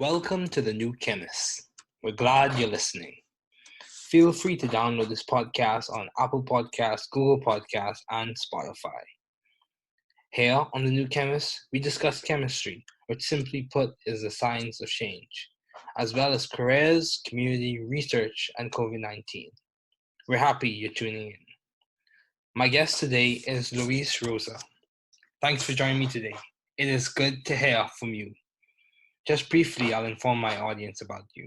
Welcome to the new Chemist. We're glad you're listening. Feel free to download this podcast on Apple Podcasts, Google Podcasts, and Spotify. Here on the new Chemist, we discuss chemistry, which simply put is the science of change, as well as careers, community, research, and COVID-19. We're happy you're tuning in. My guest today is Rosa. Thanks for joining me today. It is good to hear from you. Just briefly, I'll inform my audience about you.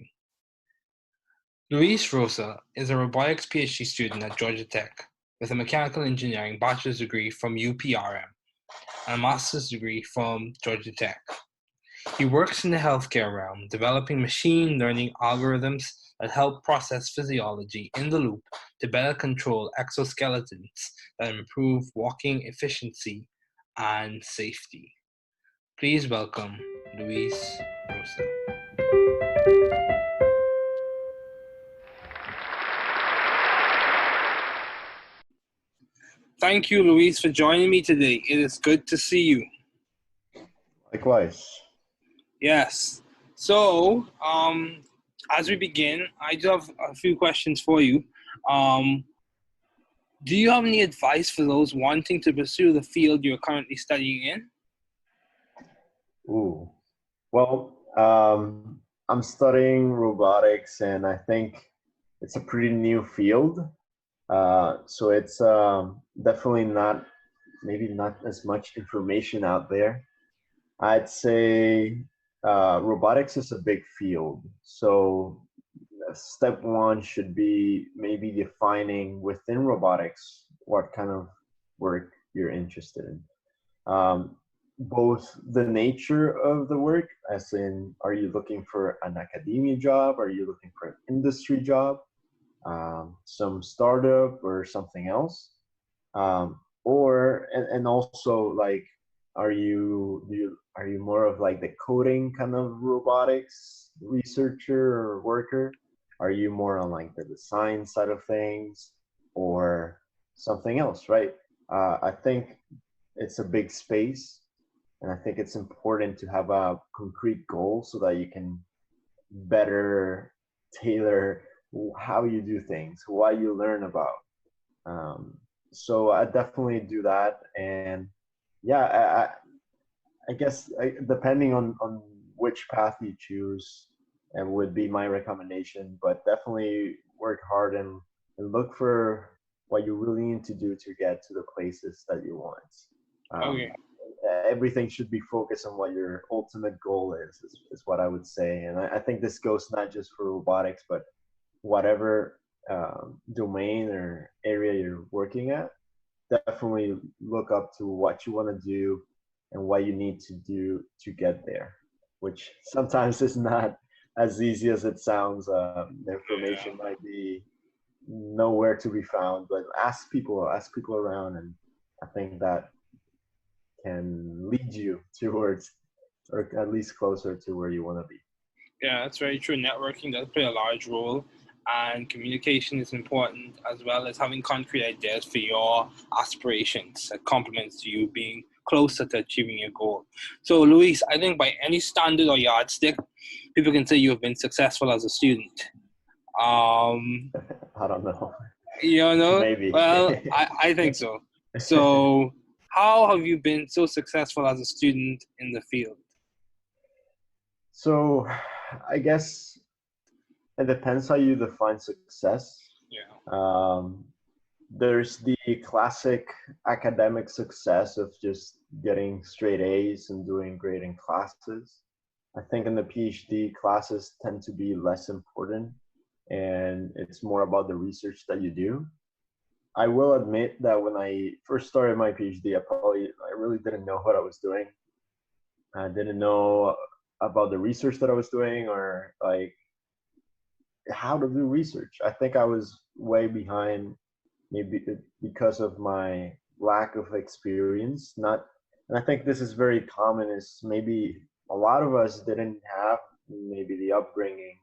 Rosa is a robotics PhD student at Georgia Tech with a mechanical engineering bachelor's degree from UPRM and a master's degree from Georgia Tech. He works in the healthcare realm, developing machine learning algorithms that help process physiology in the loop to better control exoskeletons that improve walking efficiency and safety. Please welcome Rosa. Thank you, Luis, for joining me today. It is good to see you. Likewise. Yes. So, as we begin, I do have a few questions for you. Do you have any advice for those wanting to pursue the field you're currently studying in? Well, I'm studying robotics, and I think it's a pretty new field. So it's definitely maybe not as much information out there. I'd say robotics is a big field. So step one should be maybe defining within robotics what kind of work you're interested in. Both the nature of the work, as in, are you looking for an academia job? Are you looking for an industry job? Some startup or something else? And also, like, are you more of like the coding kind of robotics researcher or worker? Are you more on like the design side of things or something else, right? I think it's a big space, and I think it's important to have a concrete goal so that you can better tailor how you do things, what you learn about. So I definitely do that. And yeah, I guess depending on which path you choose, and would be my recommendation, but definitely work hard and look for what you really need to do to get to the places that you want. Okay. Everything should be focused on what your ultimate goal is what I would say. And I think this goes not just for robotics, but whatever domain or area you're working at. Definitely look up to what you want to do and what you need to do to get there, which sometimes is not as easy as it sounds. The information might be nowhere to be found, but ask people around, and I think that can lead you towards, or at least closer to where you want to be. Yeah, that's very true. Networking does play a large role, and communication is important, as well as having concrete ideas for your aspirations that complements you being closer to achieving your goal. So, Luis, I think by any standard or yardstick, people can say you have been successful as a student. I don't know. Maybe. Well, I think so. So, how have you been so successful as a student in the field? So, I guess it depends how you define success. Yeah. There's the classic academic success of just getting straight A's and doing great in classes. I think in the PhD, classes tend to be less important, and it's more about the research that you do. I will admit that when I first started my PhD, I really didn't know what I was doing. I didn't know about the research that I was doing, or like how to do research. I think I was way behind, maybe because of my lack of experience. Not, and I think this is very common. Is maybe a lot of us didn't have maybe the upbringing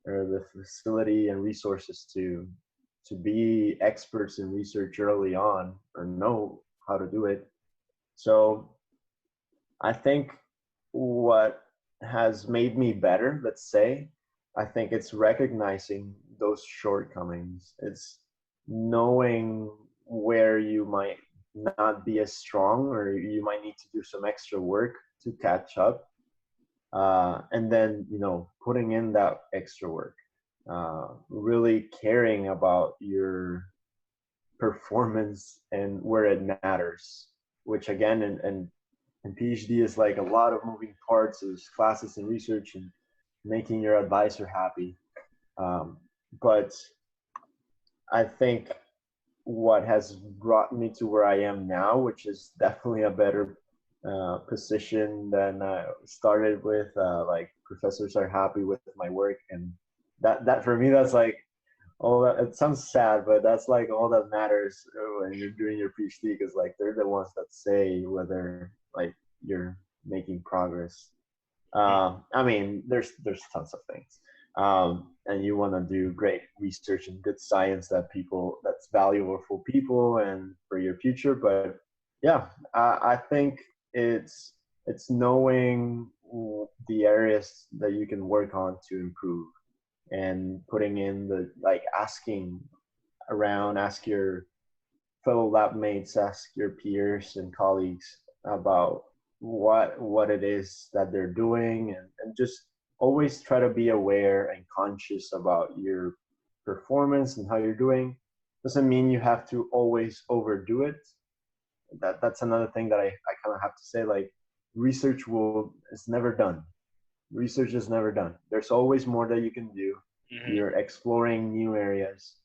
or the facility and resources to be experts in research early on, or know how to do it. So I think what has made me better, let's say, I think it's recognizing those shortcomings. It's knowing where you might not be as strong or you might need to do some extra work to catch up. And then, putting in that extra work, really caring about your performance and where it matters, which again, and PhD is like a lot of moving parts. There's classes and research and making your advisor happy. Um, but I think what has brought me to where I am now, which is definitely a better position than I started with. Like professors are happy with my work, and that for me, that's like all that. It sounds sad, but that's like all that matters when you're doing your PhD, because like they're the ones that say whether like you're making progress. I mean, there's tons of things, and you want to do great research and good science that's valuable for people and for your future. But yeah, I think it's knowing the areas that you can work on to improve, and putting in the like asking around, ask your fellow lab mates, ask your peers and colleagues about what it is that they're doing, and just always try to be aware and conscious about your performance and how you're doing. Doesn't mean you have to always overdo it. That's another thing that I kind of have to say, like research is never done. Research is never done. There's always more that you can do. Mm-hmm. You're exploring new areas.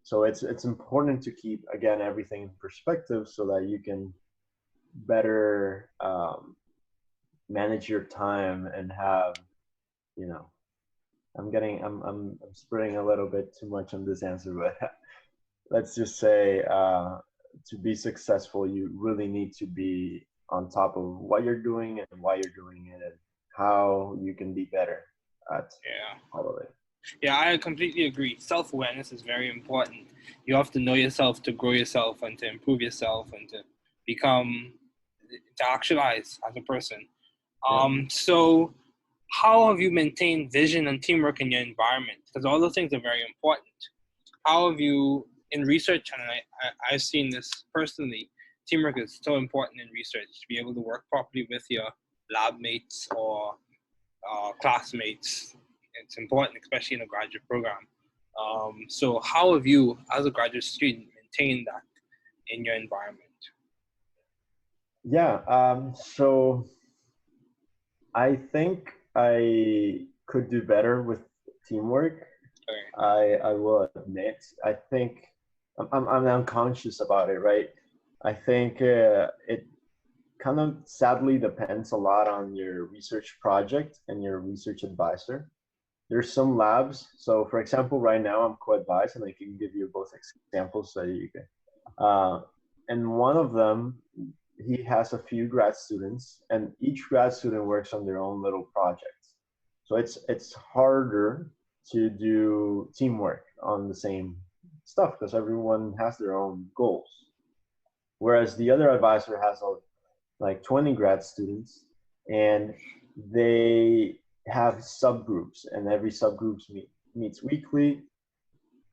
So it's important to keep, again, everything in perspective so that you can better manage your time and have, you know, I'm spreading a little bit too much on this answer, but let's just say to be successful, you really need to be on top of what you're doing and why you're doing it and how you can be better at all of it. Yeah, I completely agree. Self-awareness is very important. You have to know yourself to grow yourself and to improve yourself and to become, to actualize as a person. So how have you maintained vision and teamwork in your environment? Because all those things are very important. How have you, in research, and I've seen this personally, teamwork is so important in research, to be able to work properly with your lab mates or classmates. It's important, especially in a graduate program. So how have you, as a graduate student, maintained that in your environment? Yeah, so I think I could do better with teamwork. Okay. I will admit. I think I'm unconscious about it, right? I think it kind of sadly depends a lot on your research project and your research advisor. There's some labs. So, for example, right now I'm co-advised, and I can give you both examples so you can. Uh, and one of them, he has a few grad students, and each grad student works on their own little projects. So it's harder to do teamwork on the same stuff because everyone has their own goals. Whereas the other advisor has like 20 grad students, and they have subgroups, and every meets weekly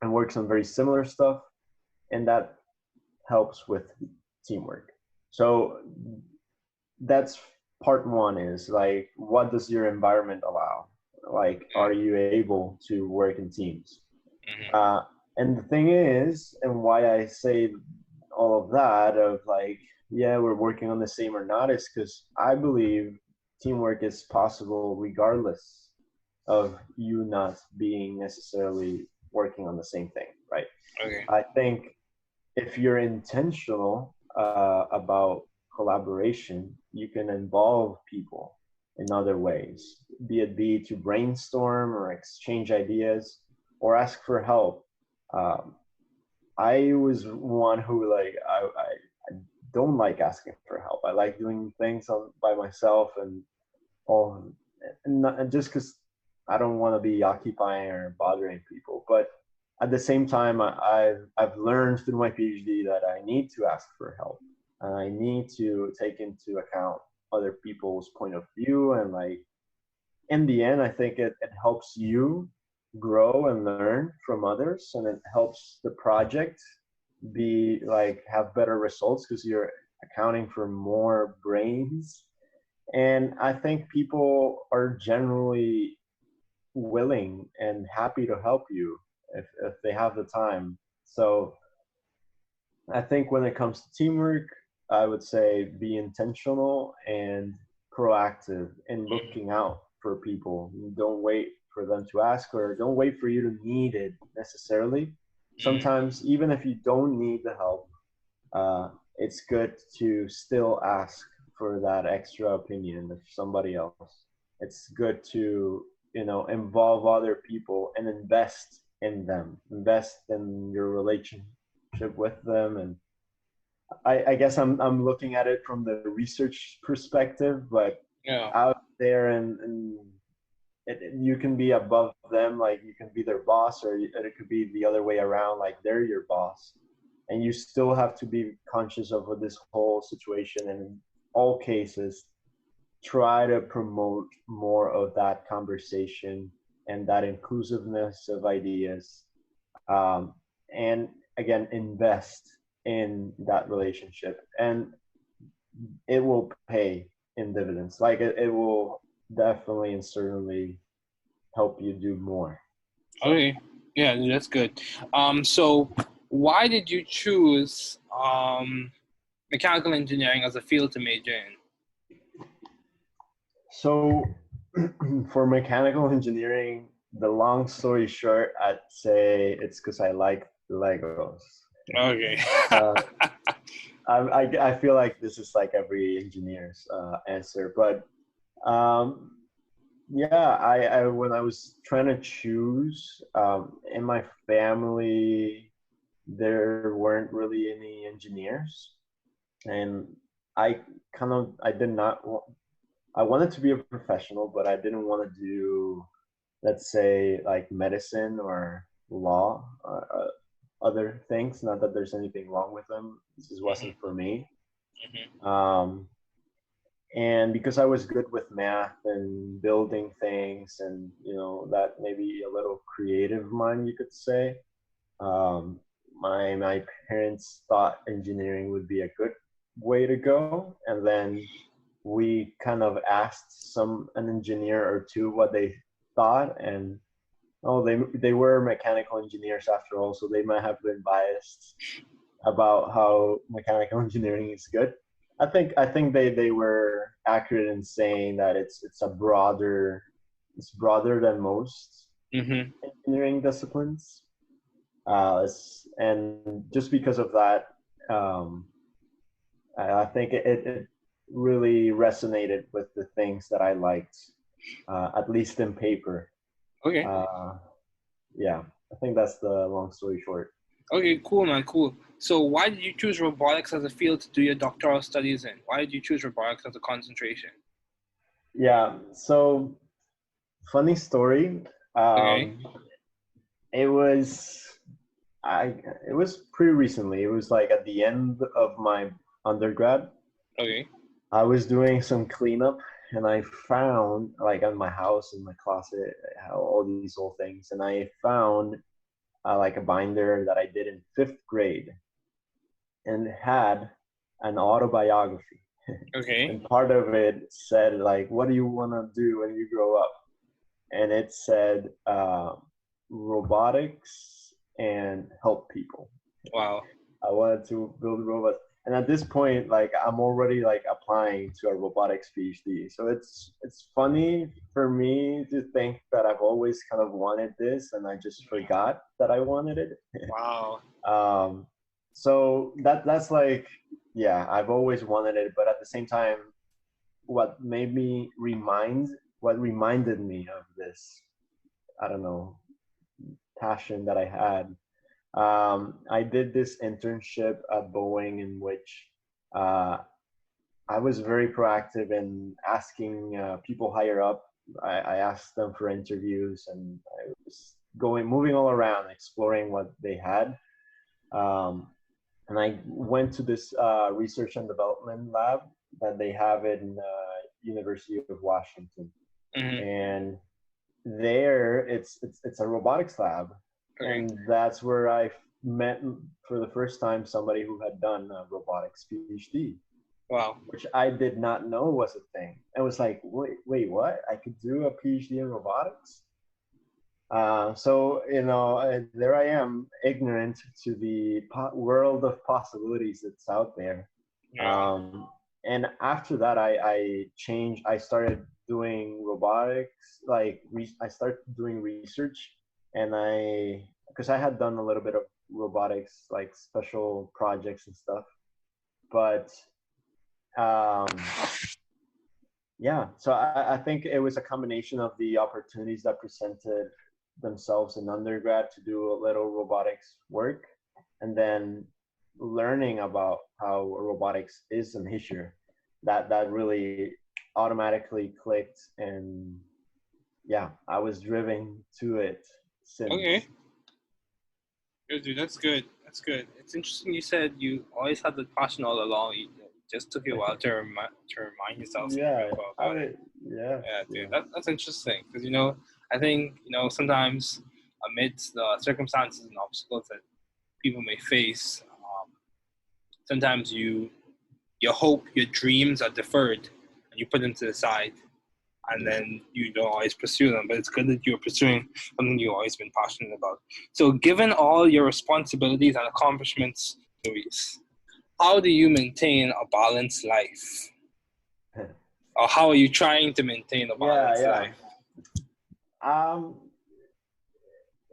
and works on very similar stuff, and that helps with teamwork. So that's part one, is like, what does your environment allow? Like, are you able to work in teams? Mm-hmm. And the thing is, and why I say all of that of like, yeah, we're working on the same or not, is because I believe teamwork is possible regardless of you not being necessarily working on the same thing, right? Okay. I think if you're intentional about collaboration, you can involve people in other ways, be to brainstorm or exchange ideas or ask for help. Um, I was one who I don't like asking for help. I like doing things by myself and all, and just because I don't want to be occupying or bothering people. But at the same time, I've learned through my PhD that I need to ask for help, and I need to take into account other people's point of view and like in the end, I think it helps you grow and learn from others, and it helps the project be like have better results because you're accounting for more brains. And I think people are generally willing and happy to help you if they have the time. So I think when it comes to teamwork, I would say be intentional and proactive in looking out for people. Don't wait for them to ask, or don't wait for you to need it necessarily. Mm. Sometimes, even if you don't need the help, it's good to still ask for that extra opinion of somebody else. It's good to, involve other people and invest in them, invest in your relationship with them. And I guess I'm looking at it from the research perspective, but Yeah. out there, and you can be above them, like you can be their boss, or it could be the other way around, like they're your boss, and you still have to be conscious of this whole situation. And in all cases, try to promote more of that conversation and that inclusiveness of ideas, um, and again, invest in that relationship, and it will pay in dividends. Like it will definitely and certainly help you do more. So Okay. Yeah, that's good. So why did you choose mechanical engineering as a field to major in? so for mechanical engineering, the long story short, I'd say it's because I like Legos. Okay. uh, I feel like this is like every engineer's answer, but um, yeah, I when I was trying to choose, in my family there weren't really any engineers, and I I did not I wanted to be a professional, but I didn't want to do, let's say, like medicine or law or other things. Not that there's anything wrong with them. This just wasn't Hmm. for me. Hmm. Um, and because I was good with math and building things, and that maybe a little creative mind, you could say. Um, my parents thought engineering would be a good way to go, and then we kind of asked an engineer or two what they thought, and oh, they were mechanical engineers after all, so they might have been biased about how mechanical engineering is good. I think they were accurate in saying that it's broader than most Hmm. engineering disciplines. And just because of that, um, I think it really resonated with the things that I liked, at least in paper. Okay. Uh, yeah, I think that's the long story short. Okay, cool, man, cool. So why did you choose robotics as a field to do your doctoral studies in? Why did you choose robotics as a concentration? Yeah, so funny story. Okay. Um, it was I it was pretty recently. It was like at the end of my undergrad. Okay. I was doing some cleanup, and I found, like, in my house, in my closet, all these old things, and I found like a binder that I did in fifth grade, and it had an autobiography. Okay. And part of it said, like, what do you want to do when you grow up? And it said robotics and help people. Wow. I wanted to build robots. And at this point, like, I'm already like applying to a robotics PhD. So it's funny for me to think that I've always kind of wanted this, and I just forgot that I wanted it. Wow. Um, so that's like, yeah, I've always wanted it, but at the same time, what made me what reminded me of this, I don't know, passion that I had. I did this internship at Boeing in which uh, I was very proactive in asking people higher up. I asked them for interviews, and I was moving all around, exploring what they had. Um, and I went to this research and development lab that they have in University of Washington. Mm-hmm. and there it's a robotics lab, Okay. and that's where I met for the first time somebody who had done a robotics PhD, Wow. which I did not know was a thing. I was like, wait, what? I could do a PhD in robotics? So there I am, ignorant to the world of possibilities that's out there. Yeah. Um, and after that, I changed. I started doing robotics. I started doing research, and because I had done a little bit of robotics, like special projects and stuff. But um, yeah, so I think it was a combination of the opportunities that presented themselves in undergrad to do a little robotics work, and then learning about how robotics is a major that really automatically clicked. And yeah, I was driven to it Okay. since. Good, dude. That's good. That's good. It's interesting. You said you always had the passion all along. It just took you a while to remind yourself and Yeah, remember I about it. mean, yes, Yeah, dude. yeah. That's interesting because I think sometimes amidst the circumstances and obstacles that people may face, sometimes your hope, your dreams are deferred, and you put them to the side, and Yeah. then you don't always pursue them. But it's good that you're pursuing something you've always been passionate about. So, given all your responsibilities and accomplishments, Luis, how do you maintain a balanced life? Or how are you trying to maintain a Yeah, balanced yeah. life?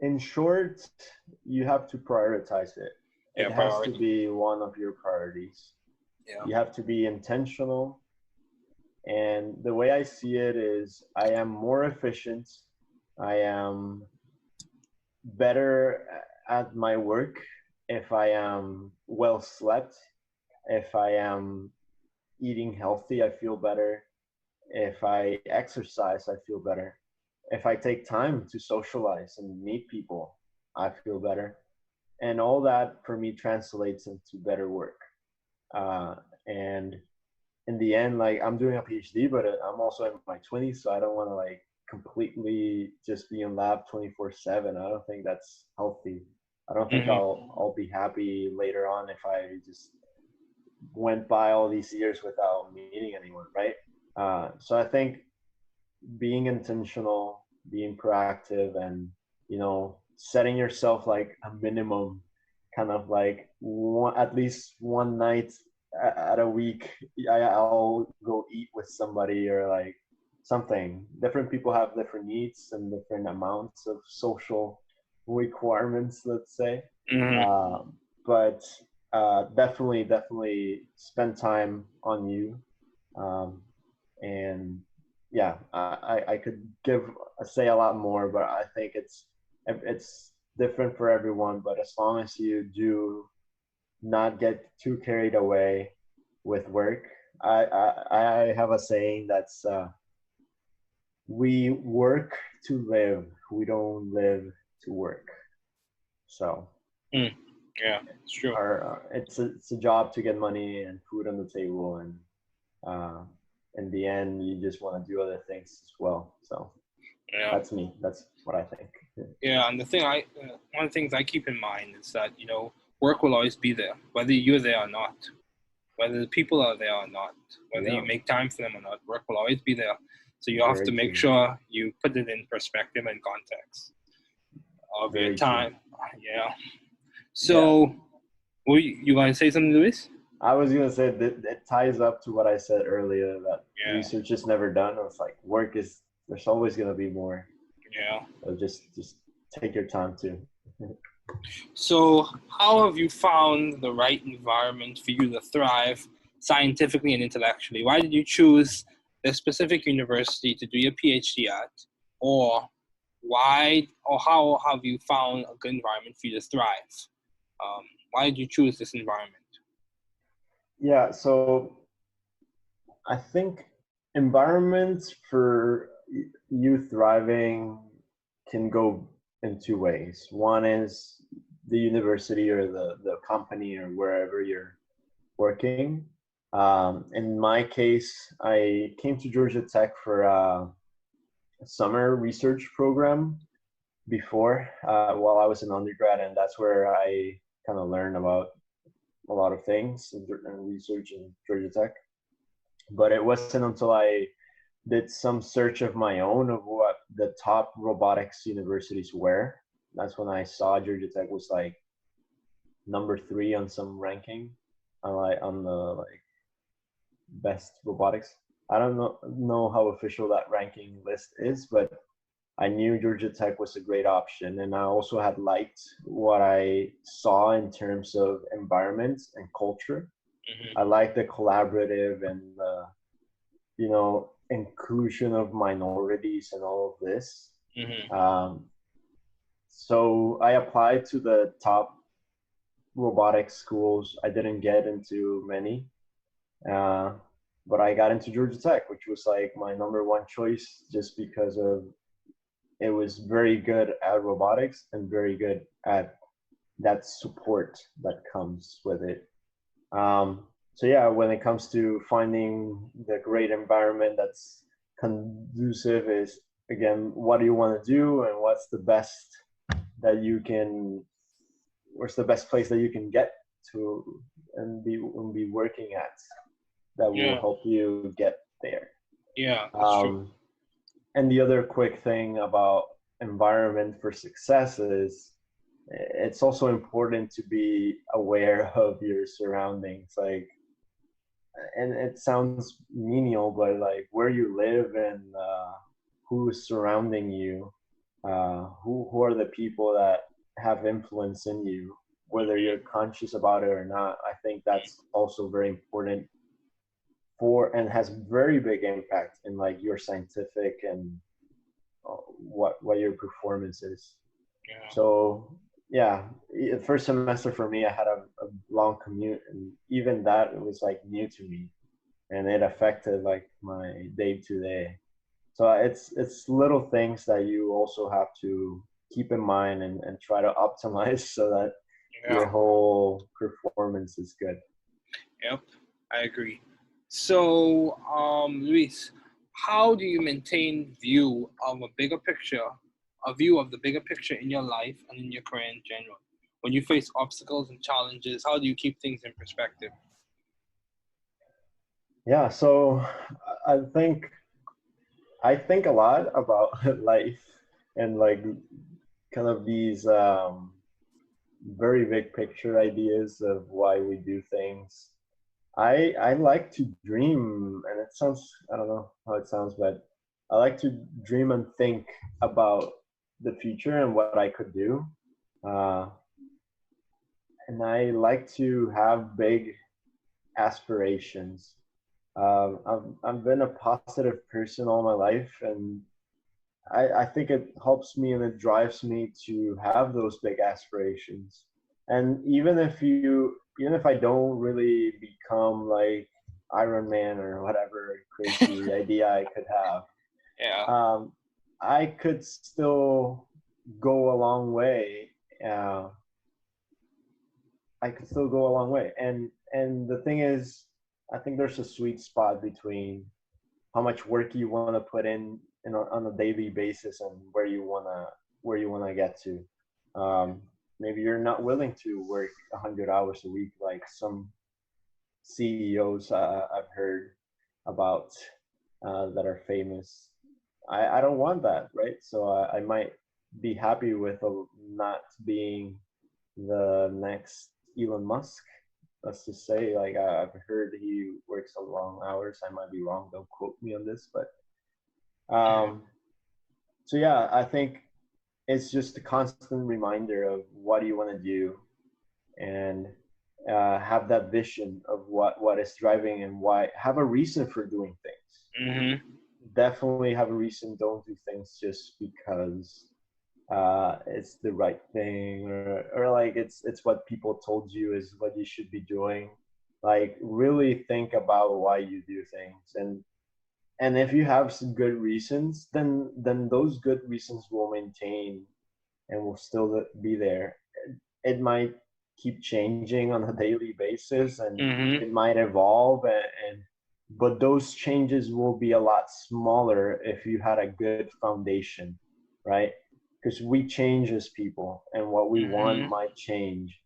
In short, you have to prioritize it. It Yeah, has to priority. be one of your priorities. Yeah. You have to be intentional. And the way I see it is I am more efficient. I am better at my work if I am well slept. If I am eating healthy, I feel better. If I exercise, I feel better. If I take time to socialize and meet people, I feel better. And all that for me translates into better work. And in the end, like I'm doing a PhD, but I'm also in my 20s, so I don't want to like completely just be in lab 24/7. I don't think that's healthy. I don't think Mm-hmm. I'll be happy later on if I just went by all these years without meeting anyone, right? So I think being intentional, being proactive, and setting yourself like a minimum, kind of like at least one night at a week. I'll go eat with somebody or like something. Different people have different needs and different amounts of social requirements, let's say. Mm-hmm. But definitely spend time on you. Um, and yeah, I could say a lot more, but I think it's different for everyone. But as long as you do not get too carried away with work, I have a saying that's we work to live, we don't live to work. So Mm. Yeah, it's true. it's a job to get money and food on the table, and uh, in the end, you just want to do other things as well. So Yeah. that's me. That's what I think. Yeah, and one of the things I keep in mind is that work will always be there, whether you're there or not, whether the people are there or not, whether you Yeah, make time for them or not. Work will always be there. So you have to very make true. sure you put it in perspective and context of your Very true. time. Yeah. Yeah, So, were you going to say something, Luis? I was gonna say that it ties up to what I said earlier that Yeah. research is never done. It's like work is there's always gonna be more. Yeah. So just take your time too. So, how have you found the right environment for you to thrive scientifically and intellectually? Why did you choose the specific university to do your PhD at? Or how have you found a good environment for you to thrive? Um, why did you choose this environment? Yeah, so I think environments for you thriving can go in two ways. One is the university or the company or wherever you're working. In my case, I came to Georgia Tech for summer research program before, while I was an undergrad, and that's where I kind of learned about a lot of things and research in Georgia Tech. But it wasn't until I did some search of my own of what the top robotics universities were. That's when I saw Georgia Tech was like number 3 on some ranking, on the like best robotics. I don't know how official that ranking list is, but I knew Georgia Tech was a great option, and I also had liked what I saw in terms of environment and culture. Mm-hmm. I like the collaborative and the, inclusion of minorities and all of this. Mm-hmm. So I applied to the top robotics schools. I didn't get into many, uh, but I got into Georgia Tech, which was like my number one choice, just because of it was very good at robotics and very good at that support that comes with it. So yeah, when it comes to finding the great environment that's conducive, is again, what do you want to do, and what's the best that you can, where's the best place that you can get to and be working at that will Yeah. help you get there. Yeah, that's true. And the other quick thing about environment for success is it's also important to be aware of your surroundings. Like, and it sounds menial, but like where you live and who's surrounding you, who are the people that have influence in you, whether you're conscious about it or not. I think that's also very important for, and has very big impact in like your scientific and what your performance is. Yeah. So yeah, first semester for me, I had a long commute, and even that it was like new to me, and it affected like my day to day. So it's little things that you also have to keep in mind and try to optimize so that your Yeah. whole performance is good. Yep. I agree. So, Luis, how do you maintain a view of the bigger picture in your life and in your career in general? When you face obstacles and challenges, how do you keep things in perspective? Yeah, so I think I think a lot about life and like kind of these very big picture ideas of why we do things. I like to dream, and it sounds, I don't know how it sounds, but I like to dream and think about the future and what I could do. Uh, and I like to have big aspirations. I've been a positive person all my life, and I think it helps me and it drives me to have those big aspirations. And even if I don't really become like Iron Man or whatever crazy idea I could have, Yeah. um, I could still go a long way. Uh, I could still go a long way. And the thing is, I think there's a sweet spot between how much work you want to put in on a daily basis and where you wanna get to. Um, Maybe you're not willing to work 100 hours a week like some CEOs I've heard about that are famous. I don't want that, right? So I might be happy with not being the next Elon Musk. Let's just say, like I've heard he works a long hours. I might be wrong. Don't quote me on this, but um, so yeah, I think it's just a constant reminder of what do you want to do, and have that vision of what is driving and why. Have a reason for doing things. Mm-hmm. Definitely have a reason. Don't do things just because it's the right thing, or like it's what people told you is what you should be doing. Like really think about why you do things, and if you have some good reasons, then those good reasons will maintain and will still be there. It might keep changing on a daily basis, and Mm-hmm. it might evolve, and but those changes will be a lot smaller if you had a good foundation, right? Because we change as people and what we want Mm-hmm. might change.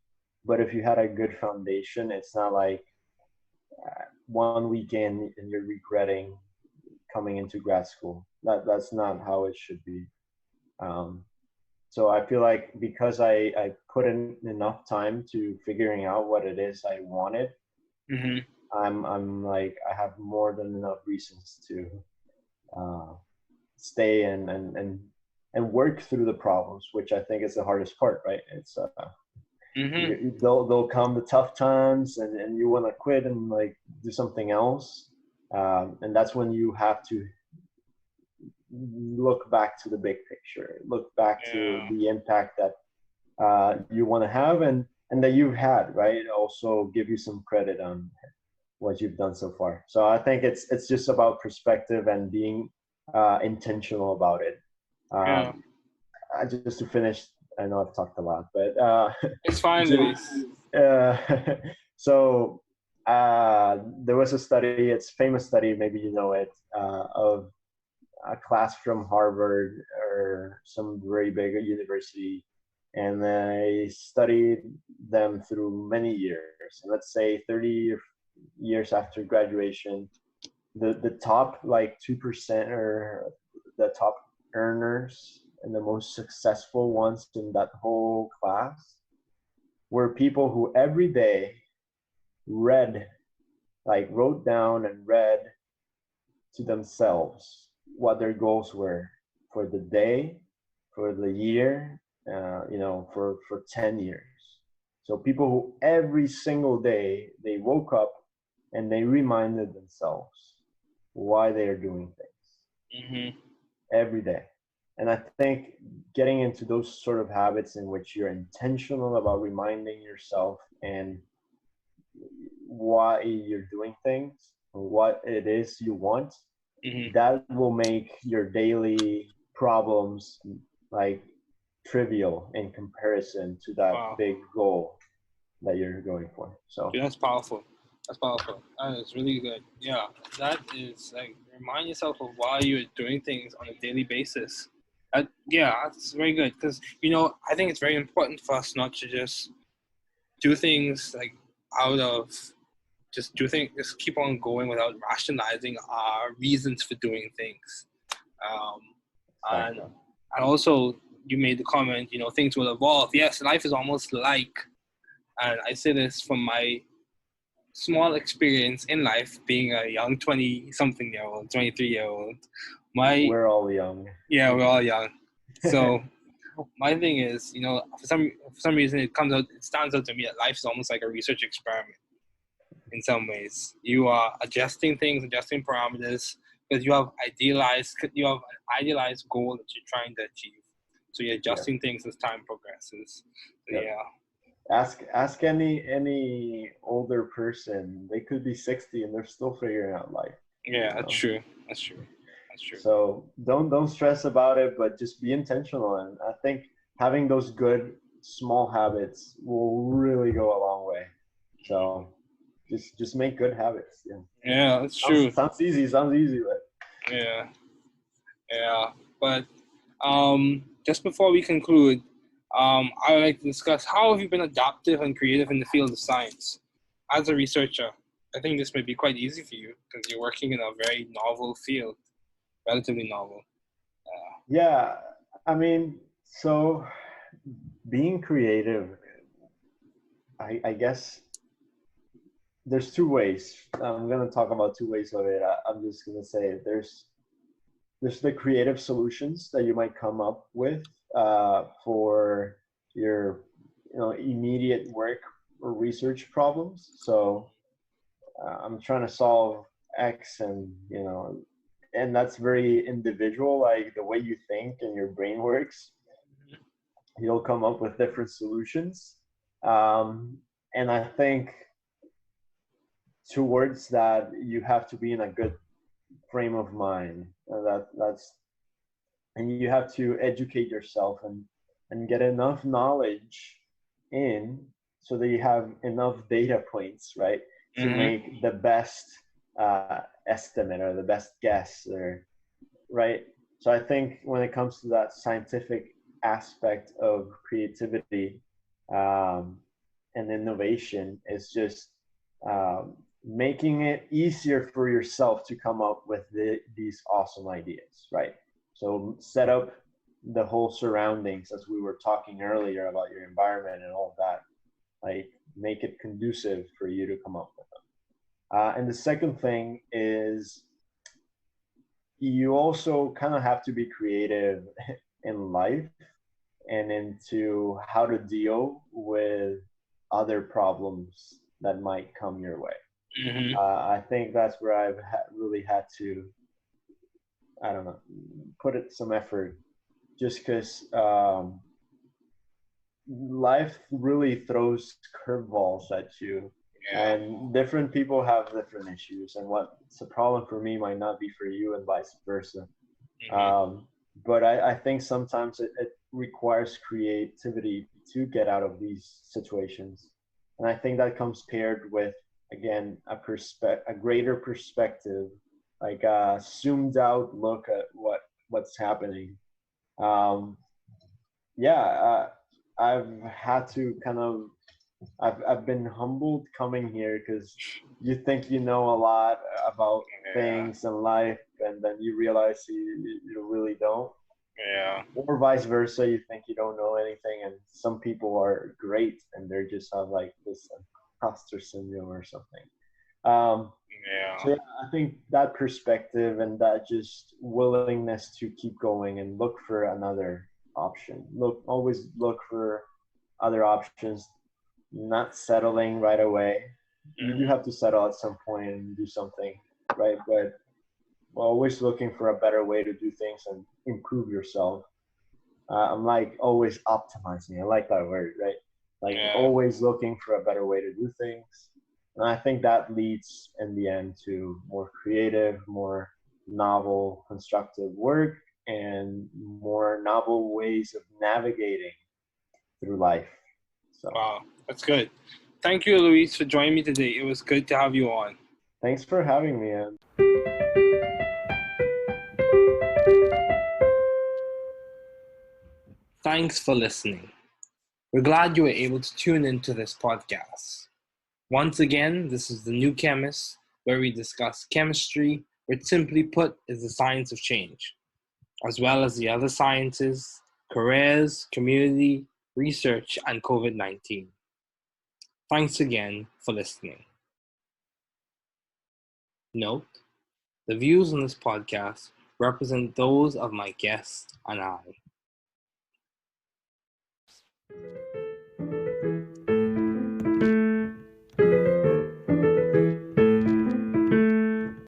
But if you had a good foundation, it's not like 1 weekend and you're regretting coming into grad school. That's not how it should be. Um, so I feel like because I put in enough time to figuring out what it is I wanted, Mm-hmm. I'm like I have more than enough reasons to uh, stay and work through the problems, which I think is the hardest part, right? It's Mm-hmm. they'll come the tough times and you want to quit and like do something else, and that's when you have to look back to the big picture, look back to Yeah. the impact that you want to have and that you've had, right? Also give you some credit on what you've done so far. So I think it's just about perspective and being intentional about it. Yeah. Um, just to finish, I know I've talked a lot, but It's fine, to, Luis. uh, so there was a study, it's a famous study, maybe you know it, of a class from Harvard or some very big university, and they studied them through many years. And let's say 30 years after graduation, the top like 2% or the top earners and the most successful ones in that whole class were people who every day read, like wrote down and read to themselves what their goals were for the day, for the year, for 10 years. So people who every single day they woke up and they reminded themselves why they are doing things Mm-hmm. every day. And I think getting into those sort of habits in which you're intentional about reminding yourself and why you're doing things, what it is you want, Mm-hmm. that will make your daily problems like trivial in comparison to that Wow. big goal that you're going for. So Dude, that's powerful. That's powerful. That is really good. Yeah. That is like remind yourself of why you're doing things on a daily basis. Yeah, that's very good because I think it's very important for us not to just do things like out of just keep on going without rationalizing our reasons for doing things. Um, and exactly. and also you made the comment, things will evolve. Yes, life is almost like, and I say this from my small experience in life, being a young 20 something year old, 23-year-old. My We're all young. Yeah, we're all young. So my thing is, for some reason it stands out to me that life is almost like a research experiment in some ways. You are adjusting things, adjusting parameters because you have an idealized goal that you're trying to achieve. So you're Yeah. adjusting things as time progresses. So Yep. yeah. Ask any older person. They could be 60 and they're still figuring out life. Yeah, You that's know? true. That's true. That's true. So don't stress about it, but just be intentional. And I think having those good small habits will really go a long way. So just make good habits. Yeah. Yeah, that's Sounds true. sounds easy. Sounds easy, but Yeah, yeah. But just before we conclude, I would like to discuss how have you been adaptive and creative in the field of science as a researcher. I think this may be quite easy for you because you're working in a very novel field, relatively novel. yeah. I mean, so being creative, I guess there's two ways. I'm gonna talk about two ways of it. I'm just gonna say there's the creative solutions that you might come up with for your immediate work or research problems. So I'm trying to solve X, and that's very individual. Like the way you think and your brain works, you'll come up with different solutions. And I think towards that you have to be in a good frame of mind. That's and you have to educate yourself and get enough knowledge in so that you have enough data points, right, to Mm-hmm. make the best estimate or the best guess, or right. So I think when it comes to that scientific aspect of creativity and innovation, it's just making it easier for yourself to come up with these awesome ideas, right? So set up the whole surroundings, as we were talking earlier about your environment and all of that, like make it conducive for you to come up with them. And the second thing is you also kind of have to be creative in life and into how to deal with other problems that might come your way. Mm-hmm. I think that's where I've really had to, I don't know, put it some effort, just because life really throws curveballs at you. Yeah. And different people have different issues, and what's a problem for me might not be for you, and vice versa. Mm-hmm. But I think sometimes it requires creativity to get out of these situations. And I think that comes paired with, again, a greater perspective, like a zoomed out look at what's happening. Um, yeah, I've had to kind of, I've been humbled coming here, because you think you know a lot about Yeah. things in life, and then you realize you really don't. Yeah. Or vice versa, you think you don't know anything, and some people are great and they just have like this imposter syndrome or something. Um, so Yeah. yeah, I think that perspective and that just willingness to keep going and look for another option. Always look for other options, not settling right away. You do Mm-hmm. have to settle at some point and do something, right? But always looking for a better way to do things and improve yourself. I'm like always optimizing. I like that word, right? Like Yeah. always looking for a better way to do things. And I think that leads in the end to more creative, more novel, constructive work, and more novel ways of navigating through life. So Wow. That's good. Thank you, Luis, for joining me today. It was good to have you on. thanks for having me. And Thanks for listening. We're glad you were able to tune into this podcast. Once again, this is The New Chemist, where we discuss chemistry, which simply put is the science of change, as well as the other sciences, careers, community, research, and COVID-19. Thanks again for listening. Note, the views on this podcast represent those of my guests and I.